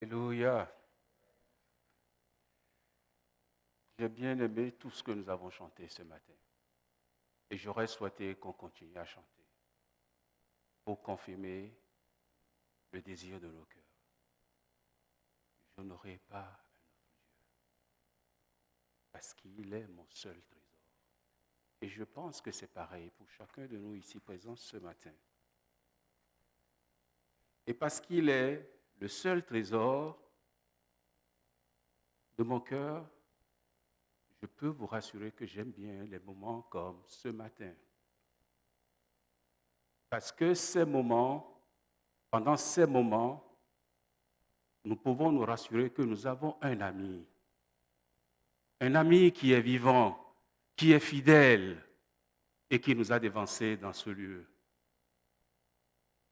Alléluia. J'ai bien aimé tout ce que nous avons chanté ce matin. Et j'aurais souhaité qu'on continue à chanter pour confirmer le désir de nos cœurs. Je n'aurai pas un autre Dieu parce qu'il est mon seul trésor. Et je pense que c'est pareil pour chacun de nous ici présents ce matin. Et parce qu'il est le seul trésor de mon cœur, je peux vous rassurer que j'aime bien les moments comme ce matin. Parce que pendant ces moments, nous pouvons nous rassurer que nous avons un ami qui est vivant, qui est fidèle et qui nous a dévancés dans ce lieu.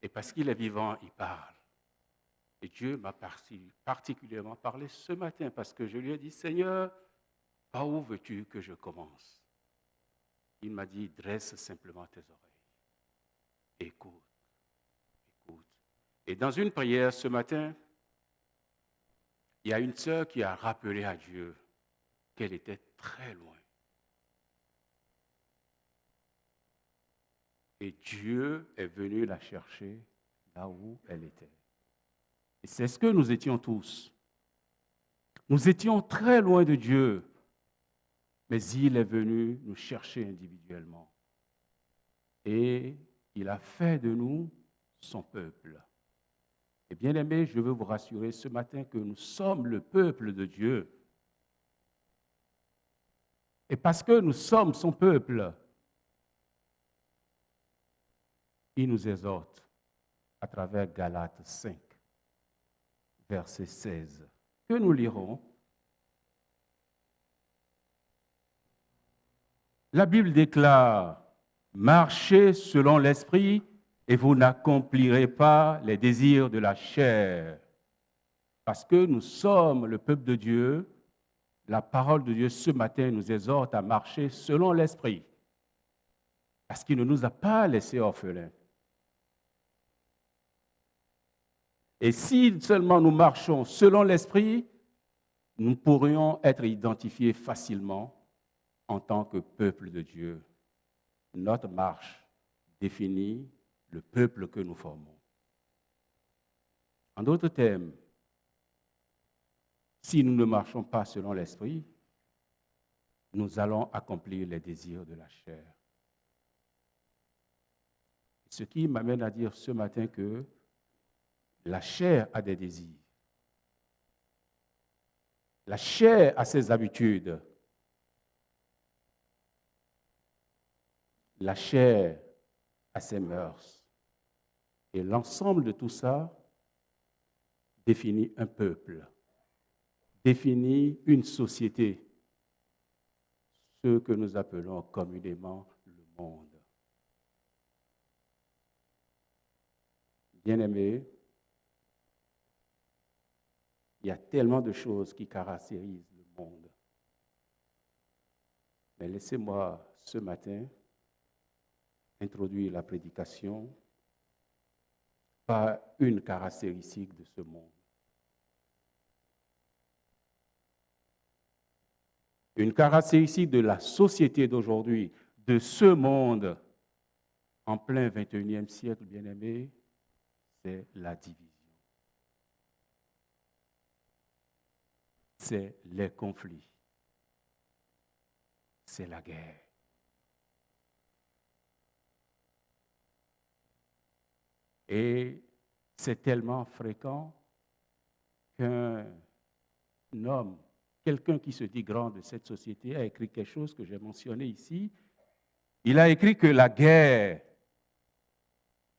Et parce qu'il est vivant, il parle. Et Dieu m'a particulièrement parlé ce matin parce que je lui ai dit, Seigneur, par où veux-tu que je commence? Il m'a dit, dresse simplement tes oreilles. Écoute, écoute. Et dans une prière ce matin, il y a une sœur qui a rappelé à Dieu qu'elle était très loin. Et Dieu est venu la chercher là où elle était. Et c'est ce que nous étions tous. Nous étions très loin de Dieu, mais il est venu nous chercher individuellement. Et il a fait de nous son peuple. Et bien aimé, je veux vous rassurer ce matin que nous sommes le peuple de Dieu. Et parce que nous sommes son peuple, il nous exhorte à travers Galates 5, verset 16, que nous lirons. La Bible déclare, « Marchez selon l'esprit et vous n'accomplirez pas les désirs de la chair. » Parce que nous sommes le peuple de Dieu, la parole de Dieu ce matin nous exhorte à marcher selon l'esprit. Parce qu'il ne nous a pas laissés orphelins. Et si seulement nous marchons selon l'esprit, nous pourrions être identifiés facilement en tant que peuple de Dieu. Notre marche définit le peuple que nous formons. En d'autres termes, si nous ne marchons pas selon l'esprit, nous allons accomplir les désirs de la chair. Ce qui m'amène à dire ce matin que la chair a des désirs. La chair a ses habitudes. La chair a ses mœurs. Et l'ensemble de tout ça définit un peuple, définit une société, ce que nous appelons communément le monde. Bien-aimés, il y a tellement de choses qui caractérisent le monde. Mais laissez-moi ce matin introduire la prédication par une caractéristique de ce monde. Une caractéristique de la société d'aujourd'hui, de ce monde en plein 21e siècle, bien-aimés, c'est la division. C'est les conflits. C'est la guerre. Et c'est tellement fréquent qu'un homme, quelqu'un qui se dit grand de cette société, a écrit quelque chose que j'ai mentionné ici. Il a écrit que la guerre,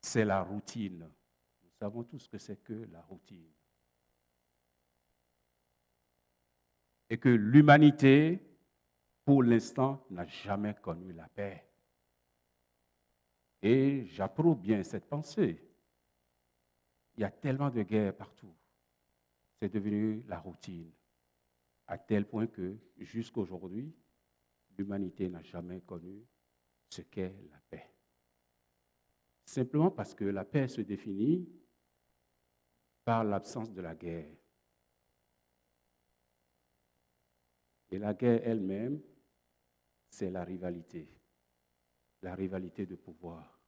c'est la routine. Nous savons tous ce que c'est que la routine. Et que l'humanité, pour l'instant, n'a jamais connu la paix. Et j'approuve bien cette pensée. Il y a tellement de guerres partout. C'est devenu la routine. À tel point que, jusqu'à aujourd'hui, l'humanité n'a jamais connu ce qu'est la paix. Simplement parce que la paix se définit par l'absence de la guerre. Et la guerre elle-même, c'est la rivalité de pouvoir,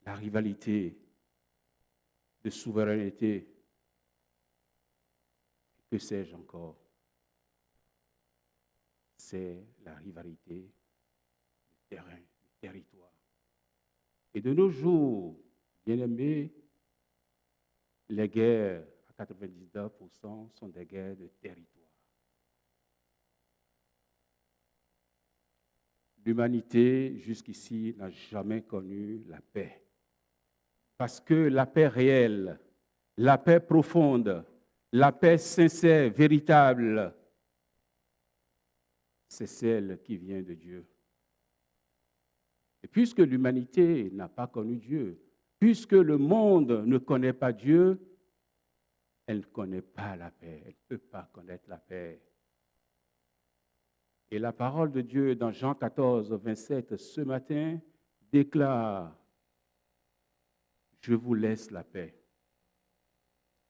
la rivalité de souveraineté, que sais-je encore. C'est la rivalité du terrain, du territoire. Et de nos jours, bien aimés, les guerres, à 99%, sont des guerres de territoire. L'humanité, jusqu'ici, n'a jamais connu la paix. Parce que la paix réelle, la paix profonde, la paix sincère, véritable, c'est celle qui vient de Dieu. Et puisque l'humanité n'a pas connu Dieu, puisque le monde ne connaît pas Dieu, elle ne connaît pas la paix, elle ne peut pas connaître la paix. Et la parole de Dieu dans Jean 14, 27, ce matin, déclare, je vous laisse la paix.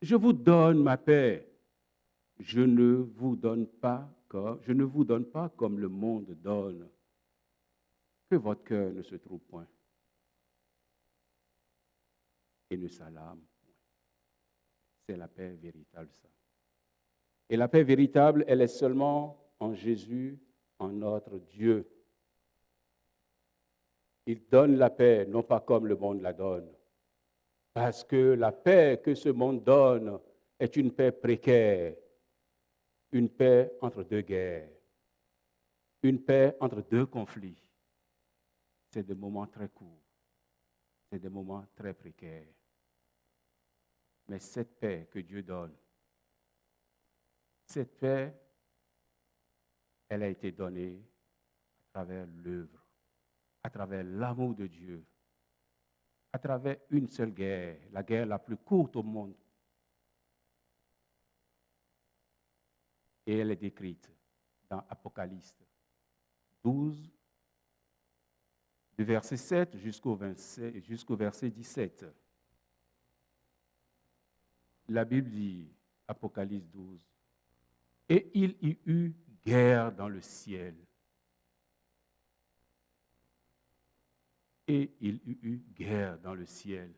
Je vous donne ma paix. Je ne vous donne pas comme le monde donne. Que votre cœur ne se trouble point et ne s'alarme point. C'est la paix véritable, ça. Et la paix véritable, elle est seulement en Jésus, en notre Dieu. Il donne la paix, non pas comme le monde la donne. Parce que la paix que ce monde donne est une paix précaire, une paix entre deux guerres, une paix entre deux conflits. C'est des moments très courts, c'est des moments très précaires. Mais cette paix que Dieu donne, cette paix, elle a été donnée à travers l'œuvre, à travers l'amour de Dieu, à travers une seule guerre, la guerre la plus courte au monde. Et elle est décrite dans Apocalypse 12, du verset 7 jusqu'au verset 17. La Bible dit, Apocalypse 12, « Et il y eut guerre dans le ciel. Et il y eut guerre dans le ciel.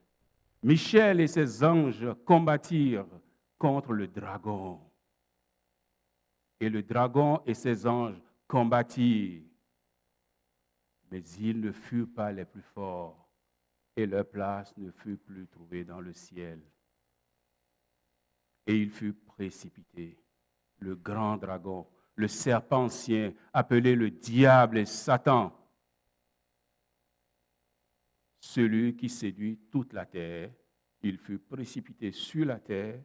Michel et ses anges combattirent contre le dragon. Et le dragon et ses anges combattirent. Mais ils ne furent pas les plus forts, et leur place ne fut plus trouvée dans le ciel. Et il fut précipité, le grand dragon, le serpent ancien, appelé le diable et Satan, celui qui séduit toute la terre. Il fut précipité sur la terre,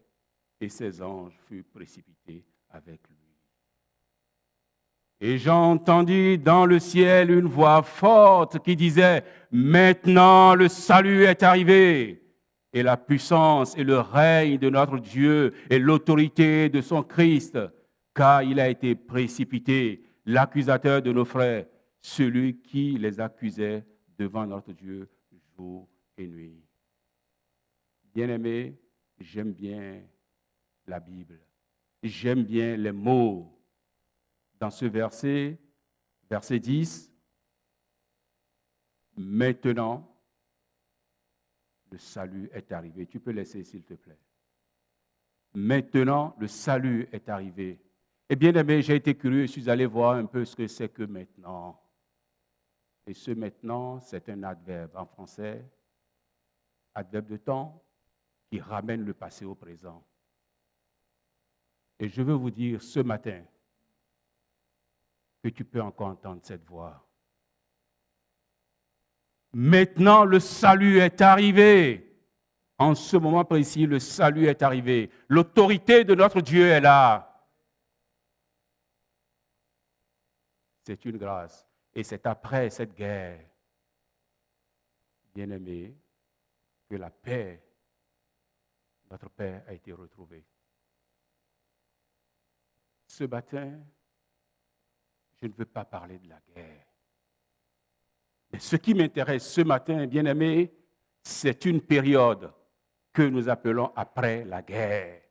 et ses anges furent précipités avec lui. Et j'entendis dans le ciel une voix forte qui disait, « Maintenant le salut est arrivé, et la puissance et le règne de notre Dieu et l'autorité de son Christ, car il a été précipité, l'accusateur de nos frères, celui qui les accusait devant notre Dieu jour et nuit. » Bien-aimés, j'aime bien la Bible. J'aime bien les mots. Dans ce verset 10, maintenant, le salut est arrivé. Tu peux laisser, s'il te plaît. Maintenant, le salut est arrivé. Et bien aimé, j'ai été curieux, je suis allé voir un peu ce que c'est que maintenant. Et ce maintenant, c'est un adverbe en français, adverbe de temps, qui ramène le passé au présent. Et je veux vous dire ce matin que tu peux encore entendre cette voix. Maintenant, le salut est arrivé. En ce moment précis, le salut est arrivé. L'autorité de notre Dieu est là. C'est une grâce. Et c'est après cette guerre, bien-aimé, que la paix, notre paix a été retrouvée. Ce matin, je ne veux pas parler de la guerre. Mais ce qui m'intéresse ce matin, bien-aimé, c'est une période que nous appelons après la guerre.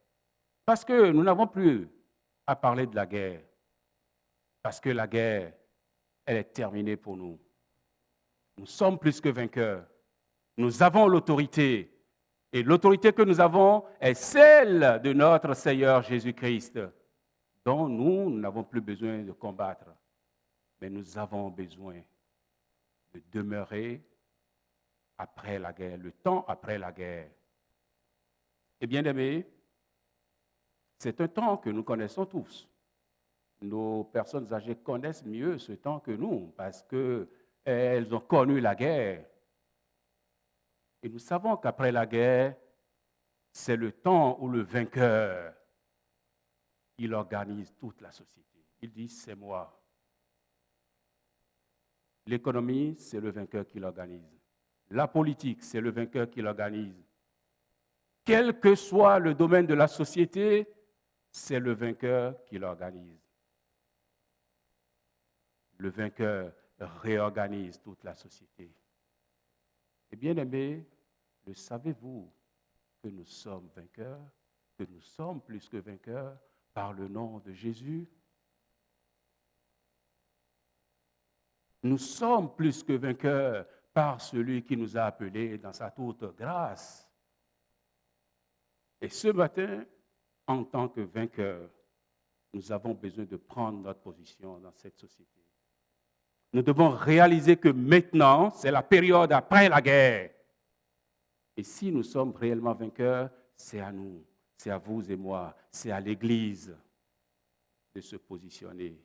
Parce que nous n'avons plus à parler de la guerre. Parce que la guerre, elle est terminée pour nous. Nous sommes plus que vainqueurs. Nous avons l'autorité. Et l'autorité que nous avons est celle de notre Seigneur Jésus-Christ, dont nous n'avons plus besoin de combattre. Mais nous avons besoin de demeurer après la guerre, le temps après la guerre. Et bien aimés, c'est un temps que nous connaissons tous. Nos personnes âgées connaissent mieux ce temps que nous parce qu'elles ont connu la guerre. Et nous savons qu'après la guerre, c'est le temps où le vainqueur, il organise toute la société. Il dit, c'est moi. L'économie, c'est le vainqueur qui l'organise. La politique, c'est le vainqueur qui l'organise. Quel que soit le domaine de la société, c'est le vainqueur qui l'organise. Le vainqueur réorganise toute la société. Et bien aimés, le savez-vous que nous sommes vainqueurs, que nous sommes plus que vainqueurs par le nom de Jésus? Nous sommes plus que vainqueurs par celui qui nous a appelés dans sa toute grâce. Et ce matin, en tant que vainqueurs, nous avons besoin de prendre notre position dans cette société. Nous devons réaliser que maintenant, c'est la période après la guerre. Et si nous sommes réellement vainqueurs, c'est à nous, c'est à vous et moi, c'est à l'Église de se positionner.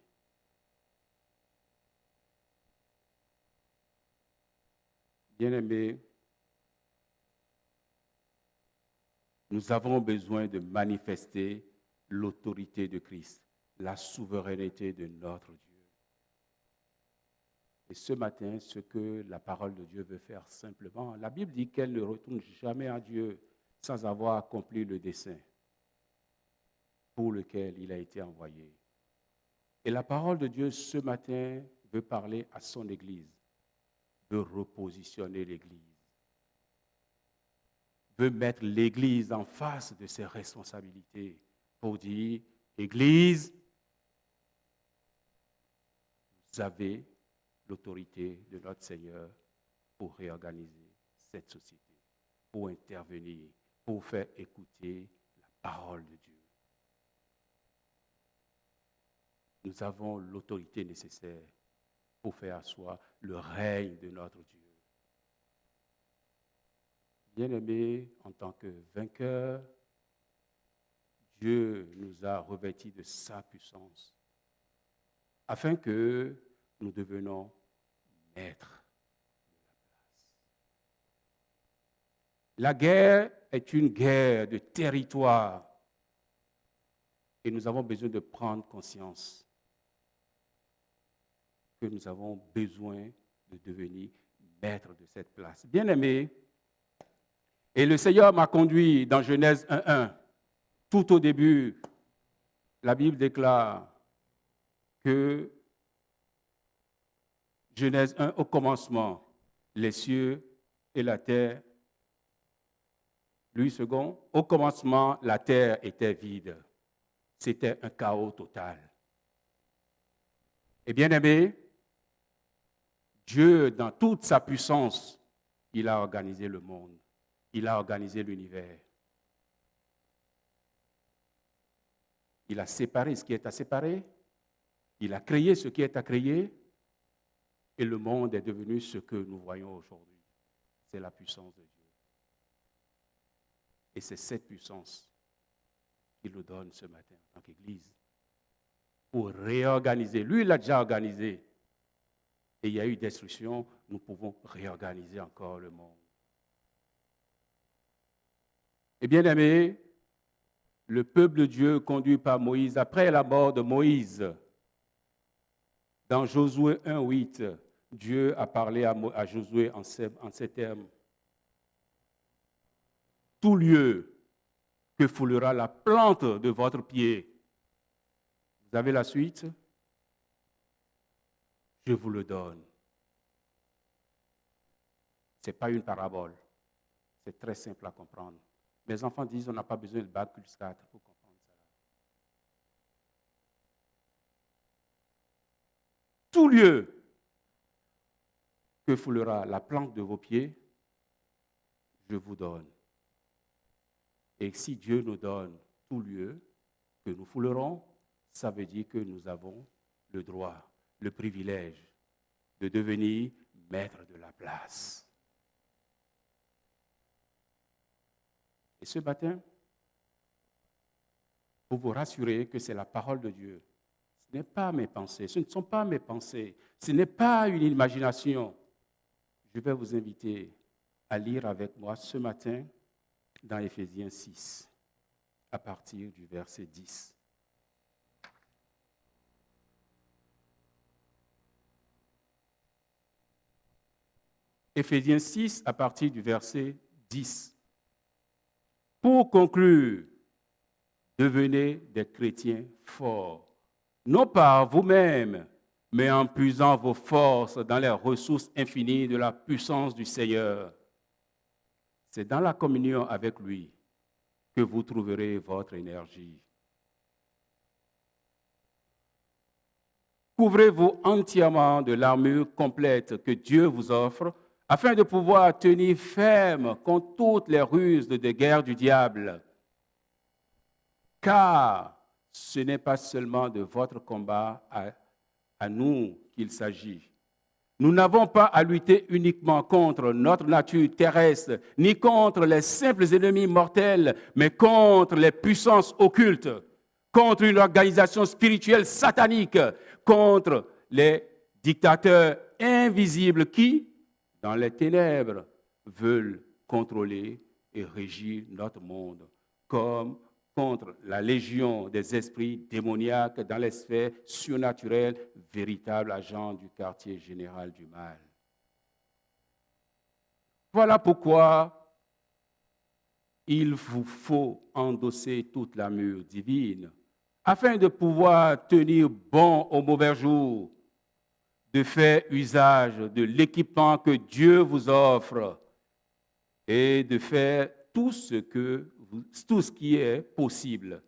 Bien-aimés, nous avons besoin de manifester l'autorité de Christ, la souveraineté de notre Dieu. Et ce matin, ce que la parole de Dieu veut faire simplement, la Bible dit qu'elle ne retourne jamais à Dieu sans avoir accompli le dessein pour lequel il a été envoyé. Et la parole de Dieu ce matin veut parler à son Église, veut repositionner l'Église, veut mettre l'Église en face de ses responsabilités pour dire, Église, vous avez l'autorité de notre Seigneur pour réorganiser cette société, pour intervenir, pour faire écouter la parole de Dieu. Nous avons l'autorité nécessaire pour faire asseoir le règne de notre Dieu. Bien-aimés, en tant que vainqueurs, Dieu nous a revêtis de sa puissance afin que nous devenions maîtres de la place. La guerre est une guerre de territoire et nous avons besoin de prendre conscience que nous avons besoin de devenir maîtres de cette place. Bien-aimés, et le Seigneur m'a conduit dans Genèse 1:1. Tout au début, la Bible déclare que Genèse 1, au commencement, les cieux et la terre. Louis II, au commencement, la terre était vide. C'était un chaos total. Et bien aimé, Dieu, dans toute sa puissance, il a organisé le monde. Il a organisé l'univers. Il a séparé ce qui est à séparer. Il a créé ce qui est à créer. Et le monde est devenu ce que nous voyons aujourd'hui. C'est la puissance de Dieu. Et c'est cette puissance qu'il nous donne ce matin en tant qu'Église pour réorganiser. Lui, il l'a déjà organisé. Et il y a eu destruction, nous pouvons réorganiser encore le monde. Et bien aimé, le peuple de Dieu conduit par Moïse, après la mort de Moïse, dans Josué 1:8, Dieu a parlé à Josué en ces termes. Tout lieu que foulera la plante de votre pied. Vous avez la suite? Je vous le donne. Ce n'est pas une parabole. C'est très simple à comprendre. Mes enfants disent qu'on n'a pas besoin de bac plus 4 pour comprendre ça. tout lieu que foulera la plante de vos pieds, je vous donne. Et si Dieu nous donne tout lieu que nous foulerons, ça veut dire que nous avons le droit, le privilège de devenir maître de la place. Et ce matin, pour vous rassurer que c'est la parole de Dieu, ce n'est pas mes pensées, ce ne sont pas mes pensées, ce n'est pas une imagination. Je vais vous inviter à lire avec moi ce matin dans Éphésiens 6, à partir du verset 10. Éphésiens 6, à partir du verset 10. Pour conclure, devenez des chrétiens forts, non par vous-même, mais en puisant vos forces dans les ressources infinies de la puissance du Seigneur. C'est dans la communion avec lui que vous trouverez votre énergie. Couvrez-vous entièrement de l'armure complète que Dieu vous offre, afin de pouvoir tenir ferme contre toutes les ruses de guerre du diable. Car ce n'est pas seulement de votre combat à nous qu'il s'agit. Nous n'avons pas à lutter uniquement contre notre nature terrestre, ni contre les simples ennemis mortels, mais contre les puissances occultes, contre une organisation spirituelle satanique, contre les dictateurs invisibles qui, dans les ténèbres, veulent contrôler et régir notre monde, comme contre la légion des esprits démoniaques dans les sphères surnaturelles, véritables agents du quartier général du mal. Voilà pourquoi il vous faut endosser toute l'armure divine, afin de pouvoir tenir bon au mauvais jour, de faire usage de l'équipement que Dieu vous offre et de faire tout ce qui est possible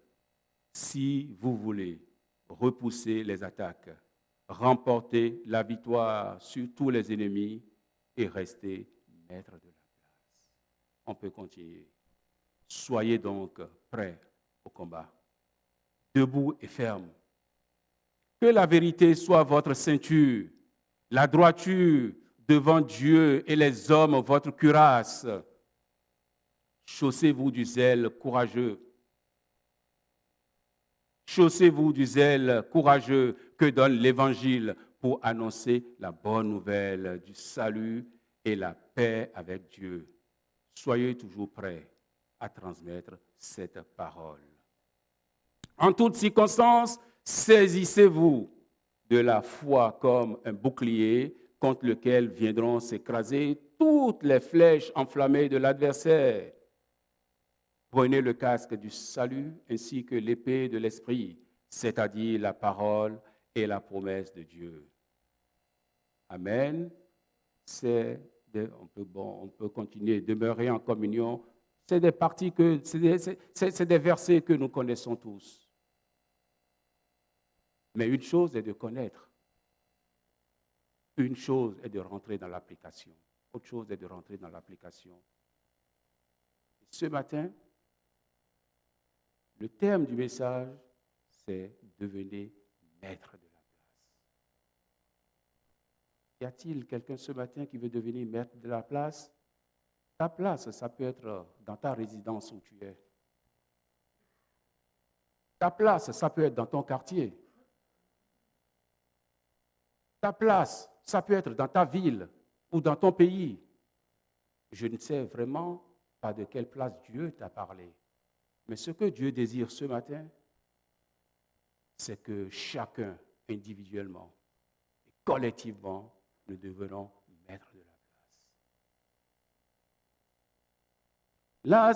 si vous voulez repousser les attaques, remporter la victoire sur tous les ennemis et rester maître de la place. On peut continuer. Soyez donc prêts au combat, debout et ferme. Que la vérité soit votre ceinture, la droiture devant Dieu et les hommes votre cuirasse. Chaussez-vous du zèle courageux. Chaussez-vous du zèle courageux que donne l'Évangile pour annoncer la bonne nouvelle du salut et la paix avec Dieu. Soyez toujours prêts à transmettre cette parole. En toutes circonstances, saisissez-vous de la foi comme un bouclier contre lequel viendront s'écraser toutes les flèches enflammées de l'adversaire. Prenez le casque du salut ainsi que l'épée de l'esprit, c'est-à-dire la parole et la promesse de Dieu. Amen. On peut continuer, demeurer en communion. C'est des versets que nous connaissons tous. Mais une chose est de connaître. Une chose est de rentrer dans l'application. Autre chose est de rentrer dans l'application. Ce matin, le thème du message, c'est devenir maître de la place. Y a-t-il quelqu'un ce matin qui veut devenir maître de la place? Ta place, ça peut être dans ta résidence où tu es. Ta place, ça peut être dans ton quartier. Ta place, ça peut être dans ta ville ou dans ton pays. Je ne sais vraiment pas de quelle place Dieu t'a parlé. Mais ce que Dieu désire ce matin, c'est que chacun, individuellement et collectivement, nous devenons maîtres de la place. Là,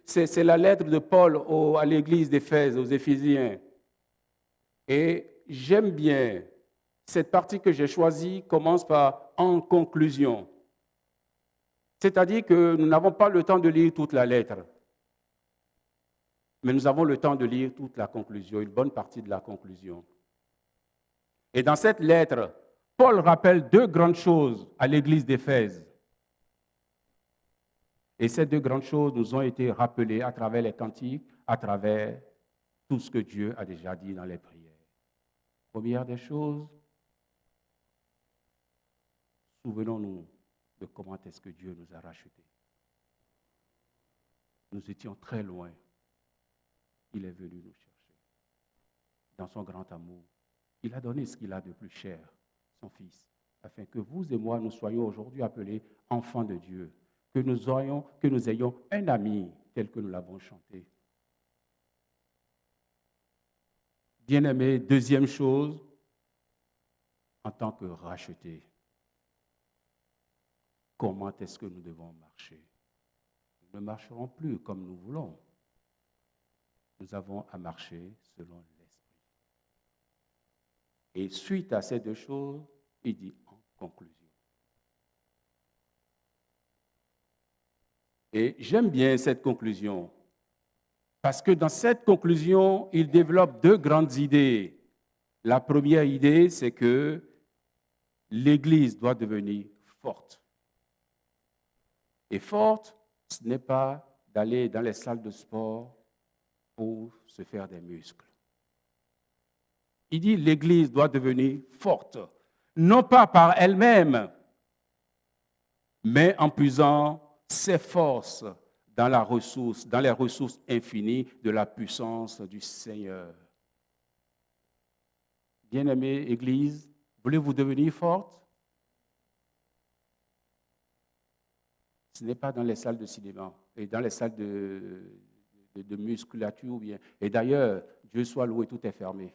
c'est la lettre de Paul à l'église d'Éphèse, aux Éphésiens. Et j'aime bien cette partie que j'ai choisie, commence par « en conclusion ». C'est-à-dire que nous n'avons pas le temps de lire toute la lettre, mais nous avons le temps de lire toute la conclusion, une bonne partie de la conclusion. Et dans cette lettre, Paul rappelle deux grandes choses à l'église d'Éphèse. Et ces deux grandes choses nous ont été rappelées à travers les cantiques, à travers tout ce que Dieu a déjà dit dans les prières. Première des choses, souvenons-nous de comment est-ce que Dieu nous a rachetés. Nous étions très loin. Il est venu nous chercher. Dans son grand amour, il a donné ce qu'il a de plus cher, son Fils, afin que vous et moi, nous soyons aujourd'hui appelés enfants de Dieu, que nous ayons un ami tel que nous l'avons chanté. Bien-aimés, deuxième chose, en tant que rachetés, comment est-ce que nous devons marcher? Nous ne marcherons plus comme nous voulons. Nous avons à marcher selon l'Esprit. Et suite à ces deux choses, il dit en conclusion. Et j'aime bien cette conclusion, parce que dans cette conclusion, il développe deux grandes idées. La première idée, c'est que l'Église doit devenir forte. Et forte, ce n'est pas d'aller dans les salles de sport pour se faire des muscles. Il dit l'Église doit devenir forte, non pas par elle-même, mais en puisant ses forces dans les ressources infinies de la puissance du Seigneur. Bien-aimée Église, voulez-vous devenir forte? Ce n'est pas dans les salles de cinéma et dans les salles de musculature ou bien. Et d'ailleurs, Dieu soit loué, tout est fermé.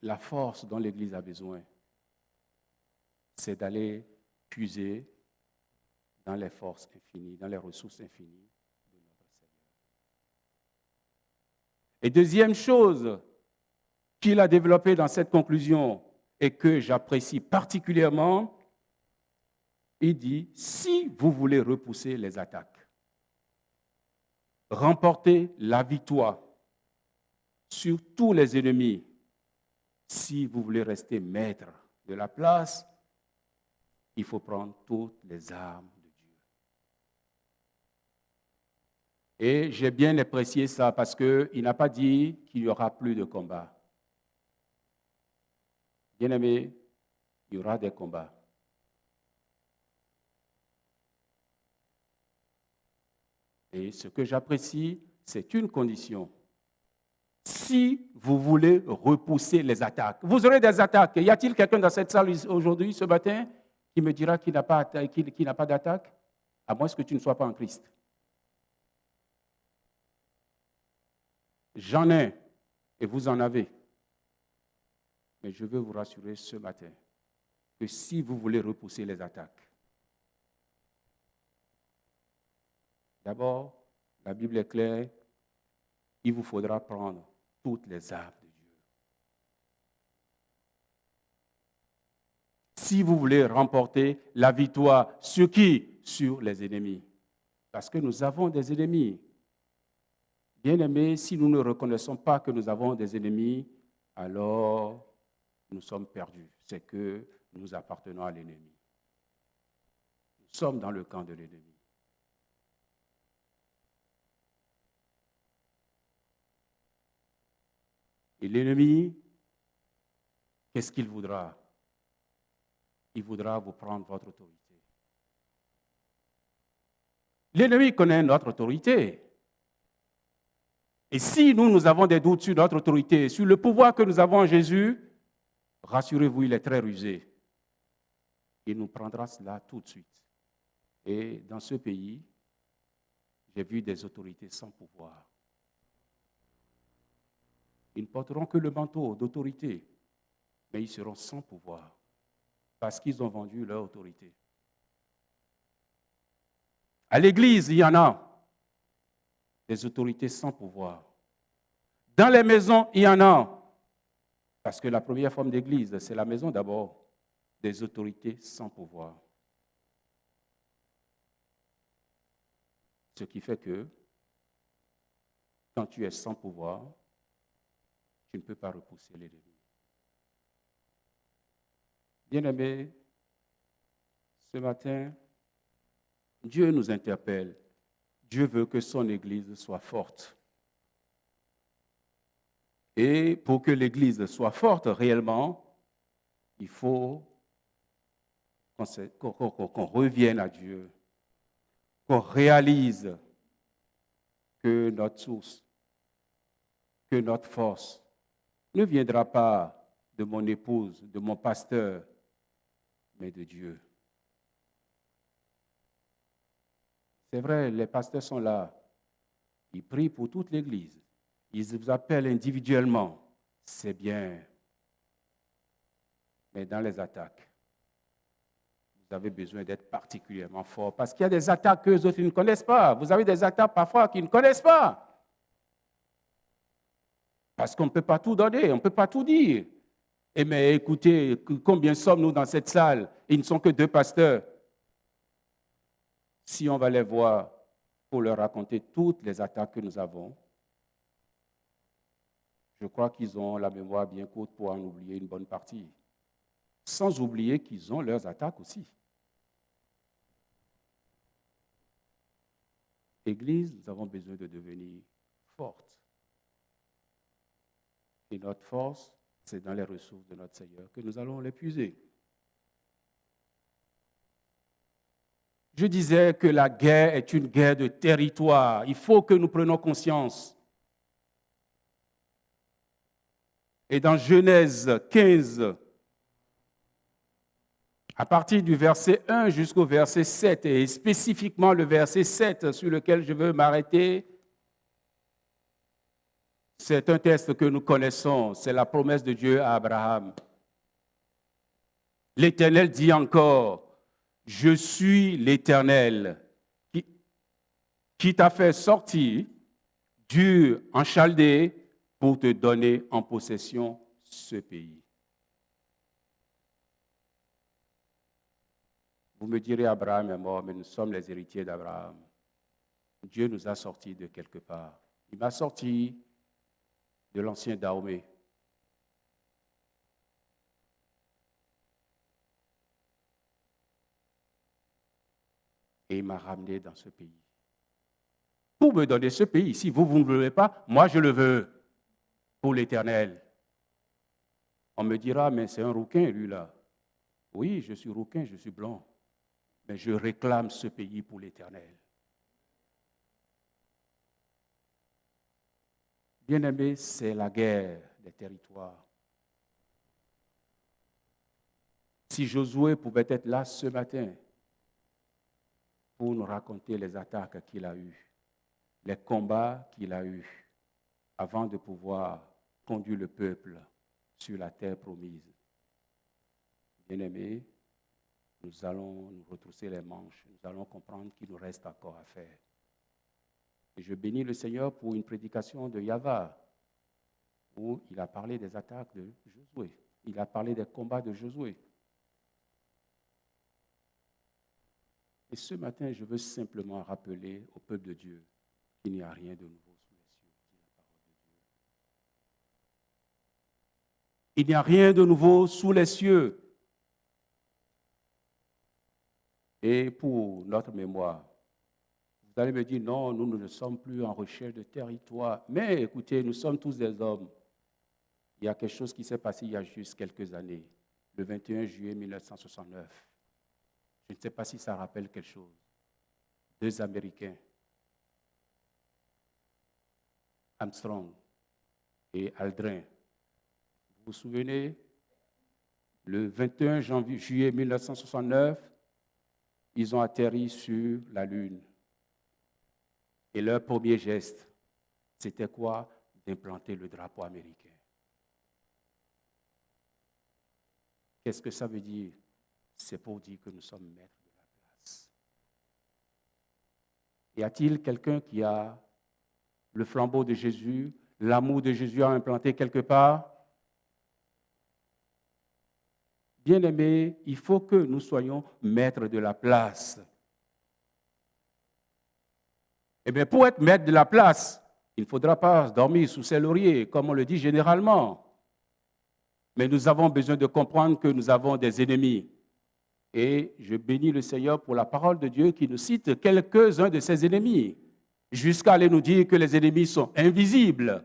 La force dont l'Église a besoin, c'est d'aller puiser dans les forces infinies, dans les ressources infinies de notre Seigneur. Et deuxième chose qu'il a développée dans cette conclusion et que j'apprécie particulièrement, il dit, si vous voulez repousser les attaques, remporter la victoire sur tous les ennemis, si vous voulez rester maître de la place, il faut prendre toutes les armes de Dieu. Et j'ai bien apprécié ça parce qu'il n'a pas dit qu'il n'y aura plus de combats. Bien aimé, il y aura des combats. Et ce que j'apprécie, c'est une condition. Si vous voulez repousser les attaques, vous aurez des attaques. Y a-t-il quelqu'un dans cette salle aujourd'hui, ce matin, qui me dira qu'il n'a pas d'attaque? À moins que tu ne sois pas en Christ. J'en ai, et vous en avez. Mais je veux vous rassurer ce matin que si vous voulez repousser les attaques, d'abord, la Bible est claire, il vous faudra prendre toutes les armes de Dieu. Si vous voulez remporter la victoire, sur qui? Sur les ennemis. Parce que nous avons des ennemis. Bien-aimés, si nous ne reconnaissons pas que nous avons des ennemis, alors nous sommes perdus. C'est que nous appartenons à l'ennemi. Nous sommes dans le camp de l'ennemi. Et l'ennemi, qu'est-ce qu'il voudra? Il voudra vous prendre votre autorité. L'ennemi connaît notre autorité. Et si nous avons des doutes sur notre autorité, sur le pouvoir que nous avons en Jésus, rassurez-vous, il est très rusé. Il nous prendra cela tout de suite. Et dans ce pays, j'ai vu des autorités sans pouvoir. Ils ne porteront que le manteau d'autorité, mais ils seront sans pouvoir, parce qu'ils ont vendu leur autorité. À l'Église, il y en a des autorités sans pouvoir. Dans les maisons, il y en a, parce que la première forme d'Église, c'est la maison d'abord, des autorités sans pouvoir. Ce qui fait que, quand tu es sans pouvoir, tu ne peux pas repousser l'ennemi. Bien-aimés, ce matin, Dieu nous interpelle. Dieu veut que son Église soit forte. Et pour que l'Église soit forte réellement, il faut qu'on revienne à Dieu, qu'on réalise que notre source, que notre force ne viendra pas de mon épouse, de mon pasteur, mais de Dieu. C'est vrai, les pasteurs sont là. Ils prient pour toute l'Église. Ils vous appellent individuellement. C'est bien. Mais dans les attaques, vous avez besoin d'être particulièrement fort. Parce qu'il y a des attaques que les autres ne connaissent pas. Vous avez des attaques parfois qu'ils ne connaissent pas. Parce qu'on ne peut pas tout donner, on ne peut pas tout dire. Eh bien, écoutez, combien sommes-nous dans cette salle? Ils ne sont que 2 pasteurs. Si on va les voir pour leur raconter toutes les attaques que nous avons, je crois qu'ils ont la mémoire bien courte pour en oublier une bonne partie. Sans oublier qu'ils ont leurs attaques aussi. Église, nous avons besoin de devenir forte. Et notre force, c'est dans les ressources de notre Seigneur que nous allons l'épuiser. Je disais que la guerre est une guerre de territoire. Il faut que nous prenions conscience. Et dans Genèse 15, à partir du verset 1 jusqu'au verset 7, et spécifiquement le verset 7 sur lequel je veux m'arrêter, c'est un texte que nous connaissons, c'est la promesse de Dieu à Abraham. L'Éternel dit encore, « Je suis l'Éternel qui t'a fait sortir d'Ur en Chaldée pour te donner en possession ce pays. » Vous me direz, Abraham est mort, mais nous sommes les héritiers d'Abraham. Dieu nous a sortis de quelque part. Il m'a sorti de l'ancien Dahomey. Et il m'a ramené dans ce pays. Pour me donner ce pays, si vous ne le voulez pas, moi je le veux, pour l'Éternel. On me dira, mais c'est un rouquin, lui-là. Oui, je suis rouquin, je suis blanc, mais je réclame ce pays pour l'Éternel. Bien-aimés, c'est la guerre des territoires. Si Josué pouvait être là ce matin pour nous raconter les attaques qu'il a eues, les combats qu'il a eus avant de pouvoir conduire le peuple sur la terre promise. Bien-aimés, nous allons nous retrousser les manches, nous allons comprendre qu'il nous reste encore à faire. Et je bénis le Seigneur pour une prédication de Yava, où il a parlé des attaques de Josué, il a parlé des combats de Josué. Et ce matin, je veux simplement rappeler au peuple de Dieu qu'il n'y a rien de nouveau sous les cieux, dit la parole de Dieu. Il n'y a rien de nouveau sous les cieux. Et pour notre mémoire, vous allez me dire, non, nous ne sommes plus en recherche de territoire. Mais écoutez, nous sommes tous des hommes. Il y a quelque chose qui s'est passé il y a juste quelques années, le 21 juillet 1969. Je ne sais pas si ça rappelle quelque chose. 2 Américains, Armstrong et Aldrin. Vous vous souvenez, le 21 juillet 1969, ils ont atterri sur la Lune. Et leur premier geste, c'était quoi? D'implanter le drapeau américain. Qu'est-ce que ça veut dire? C'est pour dire que nous sommes maîtres de la place. Y a-t-il quelqu'un qui a le flambeau de Jésus, l'amour de Jésus à implanter quelque part? Bien-aimés, il faut que nous soyons maîtres de la place. Eh bien, pour être maître de la place, Il ne faudra pas dormir sous ses lauriers, comme on le dit généralement. Mais nous avons besoin de comprendre que nous avons des ennemis. Et je bénis le Seigneur pour la parole de Dieu qui nous cite quelques-uns de ses ennemis, jusqu'à aller nous dire que les ennemis sont invisibles.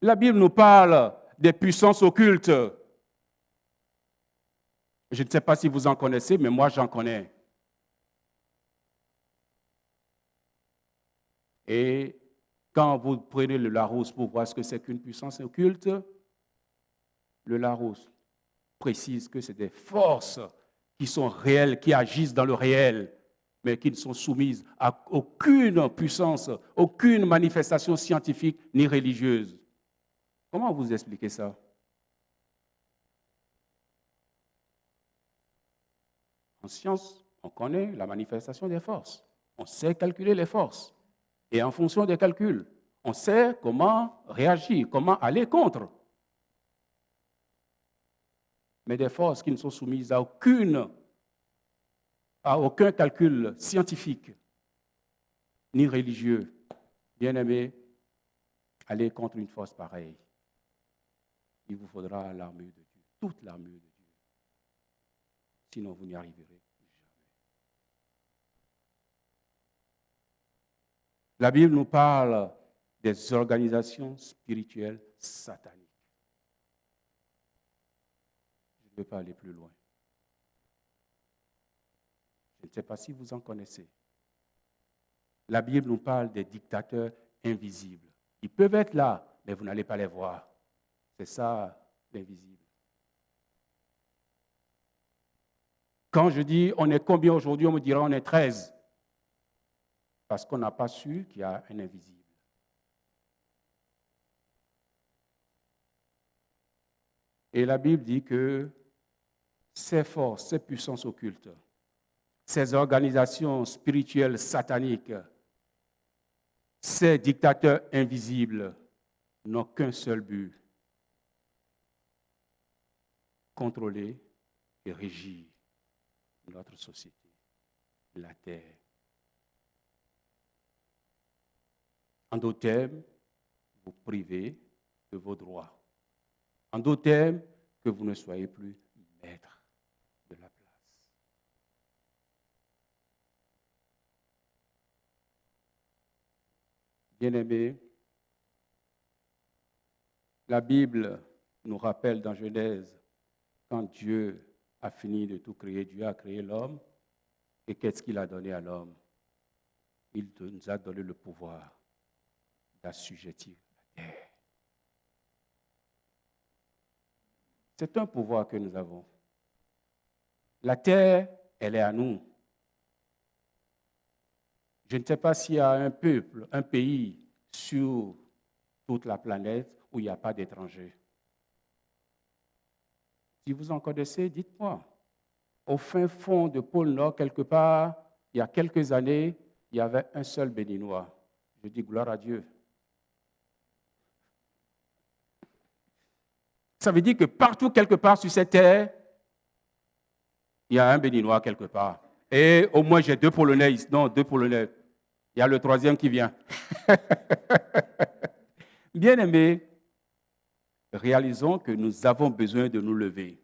La Bible nous parle des puissances occultes. Je ne sais pas si vous en connaissez, mais moi j'en connais. Et quand vous prenez le Larousse pour voir ce que c'est qu'une puissance occulte, le Larousse précise que c'est des forces qui sont réelles, qui agissent dans le réel, mais qui ne sont soumises à aucune puissance, aucune manifestation scientifique ni religieuse. Comment vous expliquez ça? En science, on connaît la manifestation des forces. On sait calculer les forces. Et en fonction des calculs, on sait comment réagir, comment aller contre. Mais des forces qui ne sont soumises à aucun calcul scientifique ni religieux. Bien-aimés, aller contre une force pareille, il vous faudra l'armure de Dieu, toute l'armure de Dieu. Sinon, vous n'y arriverez jamais. La Bible nous parle des organisations spirituelles sataniques. Je ne vais pas aller plus loin. Je ne sais pas si vous en connaissez. La Bible nous parle des dictateurs invisibles. Ils peuvent être là, mais vous n'allez pas les voir. C'est ça, l'invisible. Quand je dis on est combien aujourd'hui, on me dira on est 13. Parce qu'on n'a pas su qu'il y a un invisible. Et la Bible dit que ces forces, ces puissances occultes, ces organisations spirituelles sataniques, ces dictateurs invisibles n'ont qu'un seul but: contrôler et régir notre société, la terre. En d'autres termes, vous priver de vos droits. En d'autres termes, que vous ne soyez plus maître de la place. Bien-aimés, la Bible nous rappelle dans Genèse, quand Dieu a fini de tout créer, Dieu a créé l'homme, et qu'est-ce qu'il a donné à l'homme? Il nous a donné le pouvoir d'assujettir la terre. C'est un pouvoir que nous avons. La terre, elle est à nous. Je ne sais pas s'il y a un peuple, un pays sur toute la planète où il n'y a pas d'étrangers. Si vous en connaissez, dites-moi. Au fin fond de pôle Nord, quelque part, il y a quelques années, il y avait un seul Béninois. Je dis gloire à Dieu. Ça veut dire que partout, quelque part sur cette terre, il y a un Béninois quelque part. Et au moins, j'ai deux Polonais. Non, deux Polonais. Il y a le troisième qui vient. Bien-aimés, réalisons que nous avons besoin de nous lever.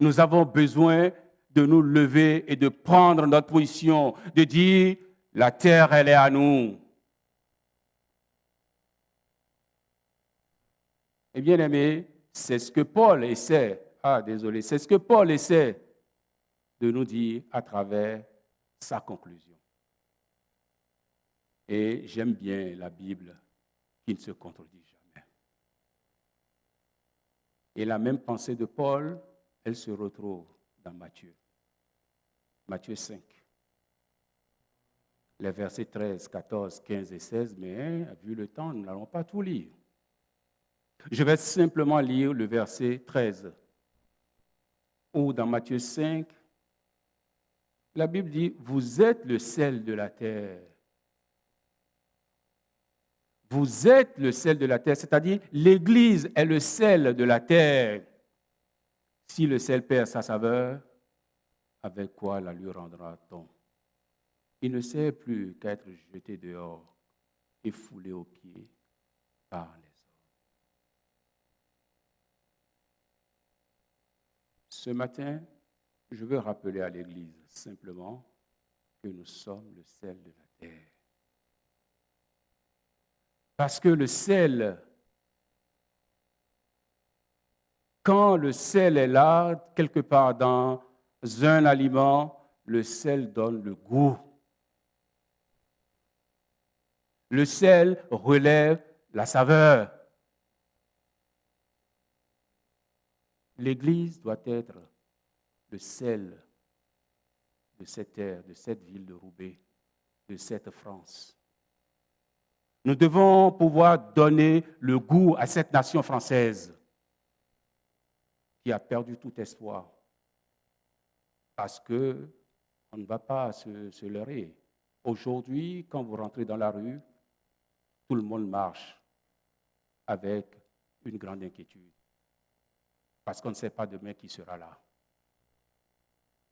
Nous avons besoin de nous lever et de prendre notre position, de dire, la terre, elle est à nous. Et bien aimé, c'est ce que Paul essaie, c'est ce que Paul essaie de nous dire à travers sa conclusion. Et j'aime bien la Bible qui ne se contredit jamais. Et la même pensée de Paul, elle se retrouve dans Matthieu. Matthieu 5. Les versets 13, 14, 15 et 16, mais vu le temps, nous n'allons pas tout lire. Je vais simplement lire le verset 13, où dans Matthieu 5, la Bible dit, « Vous êtes le sel de la terre. » Vous êtes le sel de la terre, c'est-à-dire l'Église est le sel de la terre. Si le sel perd sa saveur, avec quoi la lui rendra-t-on? Il ne sert plus qu'à être jeté dehors et foulé aux pieds par les hommes. Ce matin, je veux rappeler à l'Église simplement que nous sommes le sel de la terre. Parce que le sel, quand le sel est là, quelque part dans un aliment, le sel donne le goût. Le sel relève la saveur. L'Église doit être le sel de cette terre, de cette ville de Roubaix, de cette France. Nous devons pouvoir donner le goût à cette nation française qui a perdu tout espoir. Parce qu'on ne va pas se leurrer. Aujourd'hui, quand vous rentrez dans la rue, tout le monde marche avec une grande inquiétude. Parce qu'on ne sait pas demain qui sera là.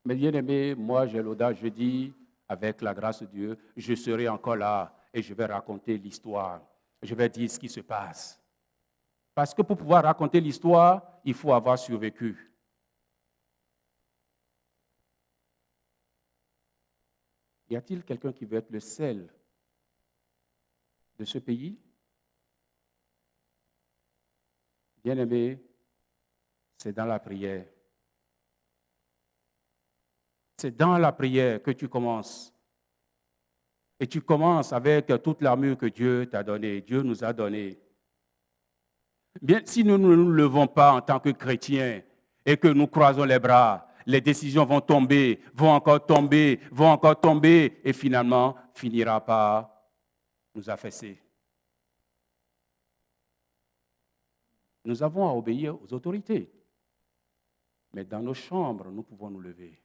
Mais bien aimé, moi j'ai l'audace, je dis, avec la grâce de Dieu, je serai encore là et je vais raconter l'histoire. Je vais dire ce qui se passe. Parce que pour pouvoir raconter l'histoire, il faut avoir survécu. Y a-t-il quelqu'un qui veut être le sel de ce pays? Bien aimé, c'est dans la prière. C'est dans la prière que tu commences. Et tu commences avec toute l'armure que Dieu t'a donnée, Dieu nous a donnée. Bien, si nous ne nous levons pas en tant que chrétiens et que nous croisons les bras, les décisions vont tomber, vont encore tomber, et finalement finira par nous affaisser. Nous avons à obéir aux autorités. Mais dans nos chambres, nous pouvons nous lever.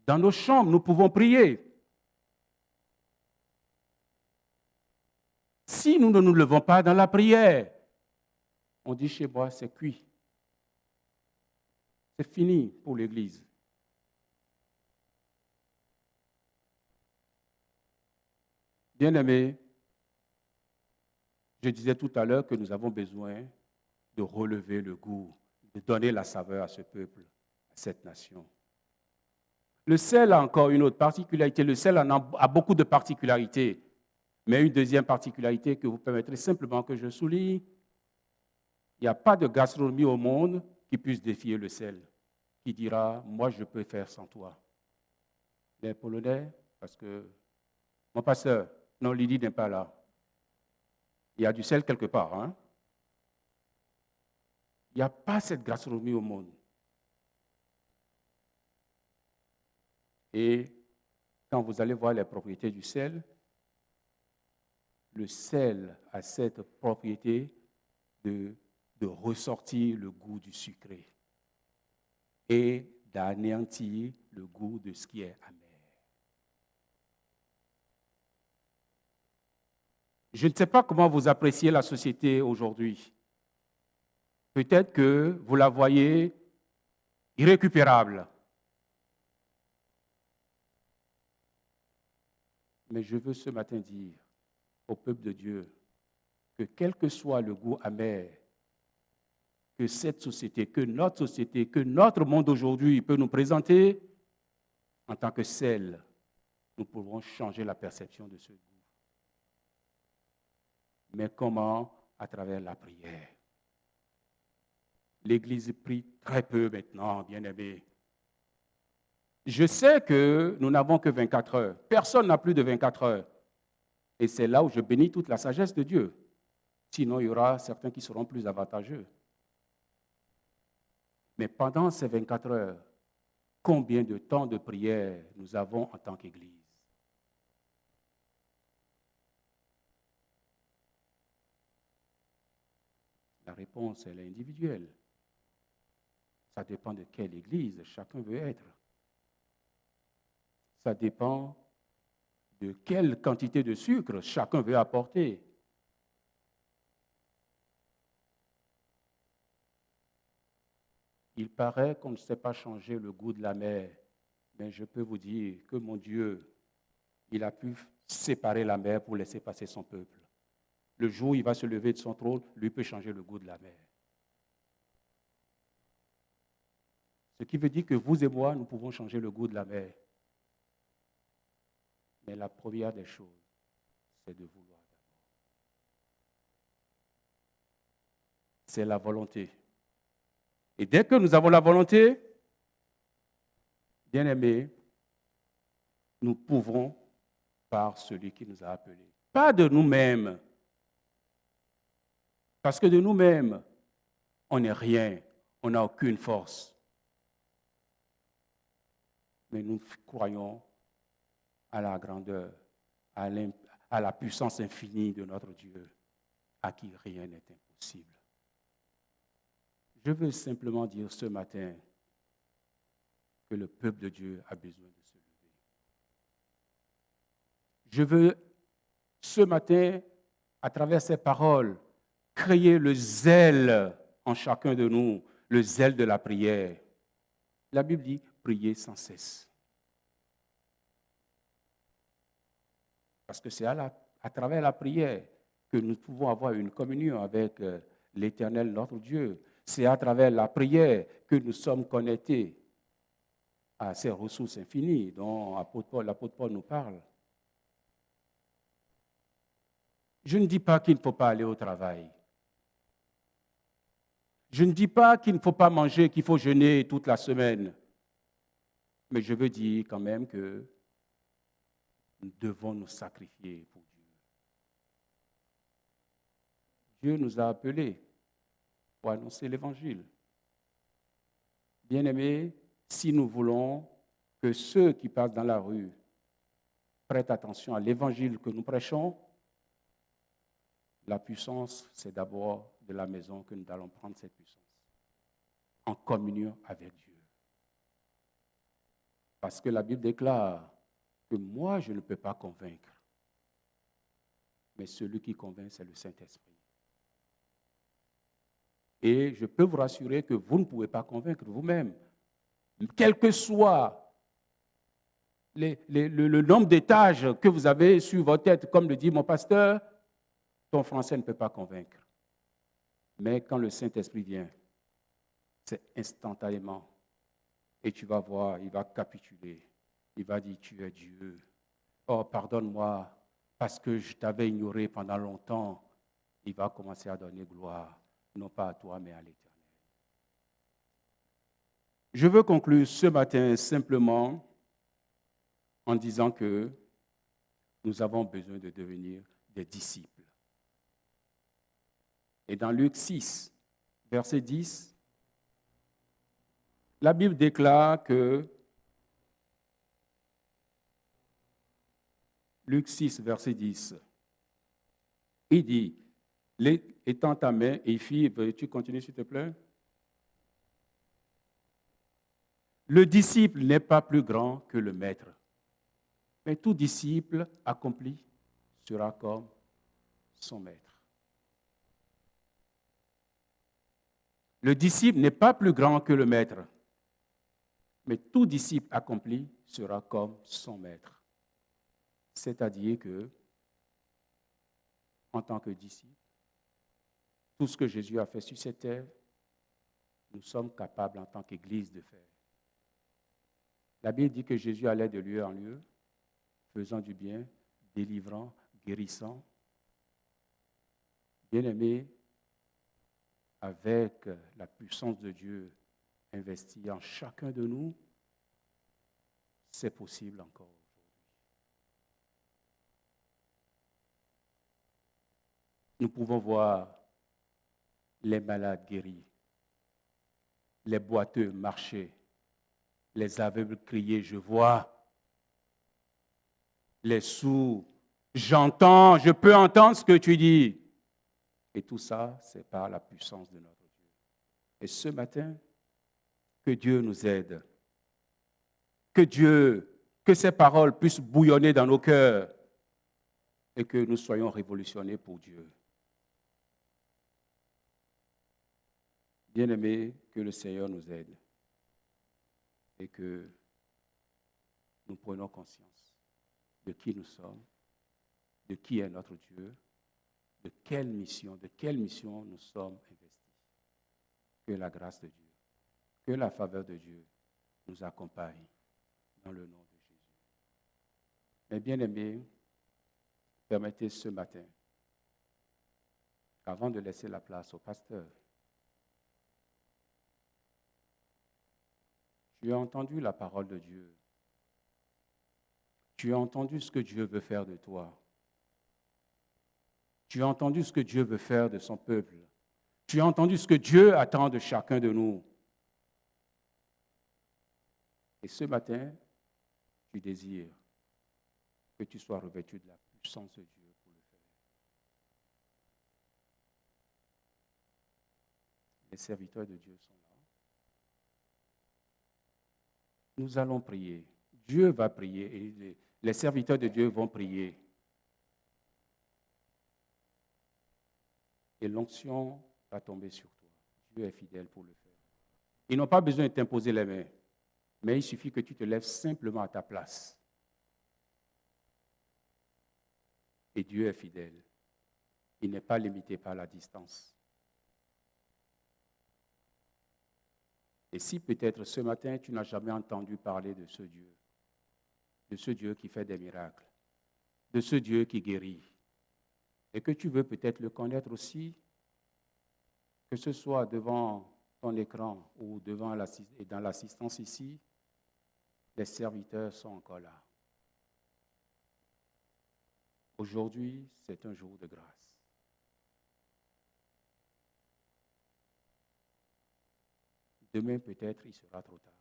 Dans nos chambres, nous pouvons prier. Si nous ne nous levons pas dans la prière, on dit chez moi, c'est cuit. C'est fini pour l'Église. Bien-aimés, je disais tout à l'heure que nous avons besoin de relever le goût, de donner la saveur à ce peuple, à cette nation. Le sel a encore une autre particularité. Le sel a beaucoup de particularités. Mais une deuxième particularité que vous permettrez simplement que je souligne, il n'y a pas de gastronomie au monde qui puisse défier le sel, qui dira, moi je peux faire sans toi. Les Polonais, parce que mon pasteur, non, Lydie n'est pas là. Il y a du sel quelque part. Hein? Il n'y a pas cette gastronomie au monde. Et quand vous allez voir les propriétés du sel, le sel a cette propriété de ressortir le goût du sucré et d'anéantir le goût de ce qui est amer. Je ne sais pas comment vous appréciez la société aujourd'hui. Peut-être que vous la voyez irrécupérable. Mais je veux ce matin dire au peuple de Dieu que quel que soit le goût amer que cette société, que notre monde aujourd'hui peut nous présenter, en tant que sel, nous pouvons changer la perception de ce goût. Mais comment? À travers la prière. L'Église prie très peu maintenant, bien-aimés. Je sais que nous n'avons que 24 heures. Personne n'a plus de 24 heures. Et c'est là où je bénis toute la sagesse de Dieu. Sinon, il y aura certains qui seront plus avantageux. Mais pendant ces 24 heures, combien de temps de prière nous avons en tant qu'Église? La réponse, elle est individuelle. Ça dépend de quelle Église chacun veut être. Ça dépend de quelle quantité de sucre chacun veut apporter. Il paraît qu'on ne sait pas changer le goût de la mer Mais je peux vous dire que mon Dieu, il a pu séparer la mer pour laisser passer son peuple. Le jour où il va se lever de son trône, lui peut changer le goût de la mer. Ce qui veut dire que vous et moi, nous pouvons changer le goût de la mer. Mais la première des choses, c'est de vouloir d'abord. C'est la volonté. Et dès que nous avons la volonté, bien aimés, nous pouvons par celui qui nous a appelés. Pas de nous-mêmes. Parce que de nous-mêmes, on n'est rien, on n'a aucune force. Mais nous croyons à la grandeur, à la puissance infinie de notre Dieu, à qui rien n'est impossible. Je veux simplement dire ce matin que le peuple de Dieu a besoin de se lever. Je veux ce matin, à travers ces paroles, créer le zèle en chacun de nous, le zèle de la prière. La Bible dit prier sans cesse. Parce que c'est à travers la prière que nous pouvons avoir une communion avec l'Éternel, notre Dieu. C'est à travers la prière que nous sommes connectés à ces ressources infinies dont l'apôtre Paul nous parle. Je ne dis pas qu'il ne faut pas aller au travail. Je ne dis pas qu'il ne faut pas manger, qu'il faut jeûner toute la semaine. Mais je veux dire quand même que nous devons nous sacrifier pour Dieu. Dieu nous a appelés pour annoncer l'Évangile. Bien-aimés, si nous voulons que ceux qui passent dans la rue prêtent attention à l'Évangile que nous prêchons, la puissance, c'est d'abord de la maison que nous allons prendre cette puissance, en communion avec Dieu. Parce que la Bible déclare que moi, je ne peux pas convaincre, mais celui qui convainc, c'est le Saint-Esprit. Et je peux vous rassurer que vous ne pouvez pas convaincre vous-même, quel que soit le nombre d'étages que vous avez sur votre tête, comme le dit mon pasteur, ton français ne peut pas convaincre. Mais quand le Saint-Esprit vient, c'est instantanément. Et tu vas voir, il va capituler. Il va dire, tu es Dieu. Oh, pardonne-moi, parce que je t'avais ignoré pendant longtemps. Il va commencer à donner gloire, non pas à toi, mais à l'Éternel. Je veux conclure ce matin simplement en disant que nous avons besoin de devenir des disciples. Et dans Luc 6, verset 10, la Bible déclare que, Luc 6, verset 10, il dit, étends ta main, et fille, veux-tu continuer s'il te plaît? Le disciple n'est pas plus grand que le maître, mais tout disciple accompli sera comme son maître. Le disciple n'est pas plus grand que le maître, mais tout disciple accompli sera comme son maître. C'est-à-dire que, en tant que disciple, tout ce que Jésus a fait sur cette terre, nous sommes capables en tant qu'Église de faire. La Bible dit que Jésus allait de lieu en lieu, faisant du bien, délivrant, guérissant. Bien-aimés, avec la puissance de Dieu investie en chacun de nous, c'est possible encore aujourd'hui. Nous pouvons voir les malades guéris, les boiteux marcher, les aveugles crier, je vois, les sourds, j'entends, je peux entendre ce que tu dis. Et tout ça, c'est par la puissance de notre Dieu. Et ce matin, que Dieu nous aide, que ces paroles puissent bouillonner dans nos cœurs et que nous soyons révolutionnés pour Dieu. Bien-aimés, que le Seigneur nous aide et que nous prenons conscience de qui nous sommes, de qui est notre Dieu, de quelle mission nous sommes investis. Que la grâce de Dieu, que la faveur de Dieu nous accompagne dans le nom de Jésus. Mes bien-aimés, permettez ce matin, avant de laisser la place au pasteur, tu as entendu la parole de Dieu. Tu as entendu ce que Dieu veut faire de toi. Tu as entendu ce que Dieu veut faire de son peuple. Tu as entendu ce que Dieu attend de chacun de nous. Et ce matin, tu désires que tu sois revêtu de la puissance de Dieu pour le faire. Les serviteurs de Dieu sont là. Nous allons prier. Dieu va prier et les serviteurs de Dieu vont prier. Et l'onction va tomber sur toi. Dieu est fidèle pour le faire. Ils n'ont pas besoin de t'imposer les mains, mais il suffit que tu te lèves simplement à ta place. Et Dieu est fidèle. Il n'est pas limité par la distance. Et si peut-être ce matin, tu n'as jamais entendu parler de ce Dieu qui fait des miracles, de ce Dieu qui guérit, et que tu veux peut-être le connaître aussi, que ce soit devant ton écran ou dans l'assistance ici, les serviteurs sont encore là. Aujourd'hui, c'est un jour de grâce. Demain, peut-être, il sera trop tard.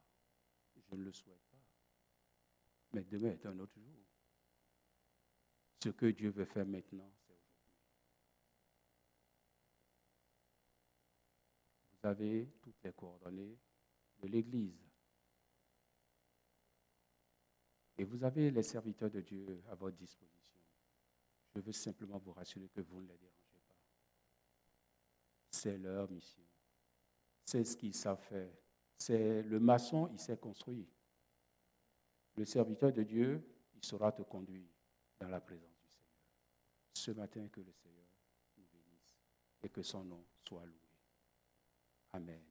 Je ne le souhaite pas. Mais demain est un autre jour. Ce que Dieu veut faire maintenant, c'est aujourd'hui. Vous avez toutes les coordonnées de l'Église. Et vous avez les serviteurs de Dieu à votre disposition. Je veux simplement vous rassurer que vous ne les dérangez pas. C'est leur mission. C'est ce qu'ils savent faire. C'est le maçon, il sait construire. Le serviteur de Dieu, il saura te conduire dans la présence du Seigneur. Ce matin, que le Seigneur nous bénisse et que son nom soit loué. Amen.